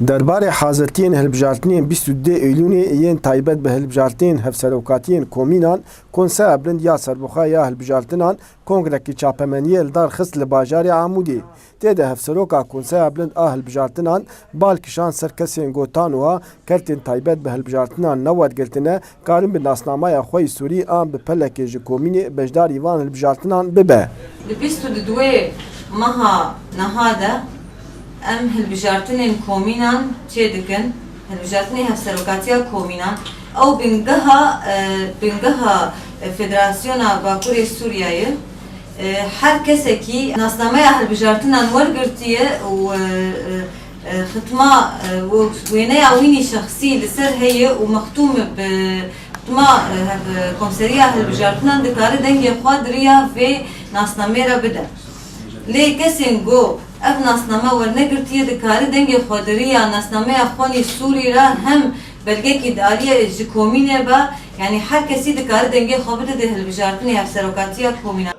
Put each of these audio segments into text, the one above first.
درباره حاضرتین هلبجارتنین 22 ایلونی این تایبت به هلبجارتین هفسروکاتین کومینان کنسه برند یا سربخای یا هلبجارتنان کنگرکی چاپمنیل دار خست لباجار عمودی تیده هفسروکا کنسه برند هلبجارتنان بالکشان سرکسین گوتانوها کرتین تایبت به هلبجارتنان نواد گلتنه کارن به ناسنامه خوی سوری آن به پلک جکومینی بجدار ایوان هلبجارتنان ببه. 22 ماها نهاده ام هلبجارتنین کومینان چه دکن؟ هلبجارتنی هفسروکاتیا کومینان او بنگها فدراسیون باکوری سوریایی هر کسی که ناسنامه هلبجارتنان ورگرتیه و ختما و وینه اوینی شخصی لسر هی و مختوم ب ختما کنسریا هلبجارتنان دکاره دنگی خود ریا و ناسنامه را بده. لی کسی گو اف ناسنامه ورنگرتیه دکاره دنگی خودری یا ناسنامه اخوانی سوری را هم بلگه که داریه جکومینه با یعنی هر کسی دکاره دنگی خوبه ده هلبجارتنی هفسروکاتیا کومینه.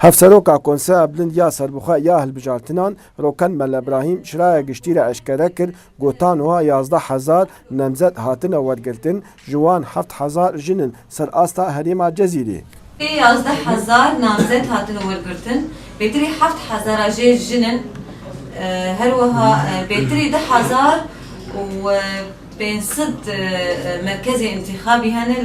هفسروکا کنسه بلند یا سربخا یا هلبجارتنان روکن مل ابراهیم شرای گشتی را اشکره کرد گوتانوها 11,000 نمزد هاتن ودگرتن جوان 7,000 جنن سر آستا هریما جزیری. 11,000 نامزد هاتن ورگرتن بهتری 7,000 جنن هر وها بهتری 10,000 و بين صد مركز انتخابي هنا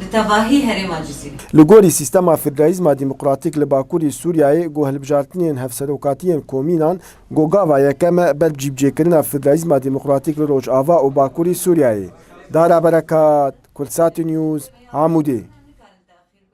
لتواهي هرم الجزيرة. لغوري سيستما فدراليزما ديمقراطيك لباكوري سورياي جو هلبجارتنين هفسروكاتيين كومينان جو غاوا يكما بل جيب جيكرنا فدراليزما ديمقراطيك لروج آوا و باكوري سورياي. دارا بركات كل سات نيوز عمودي.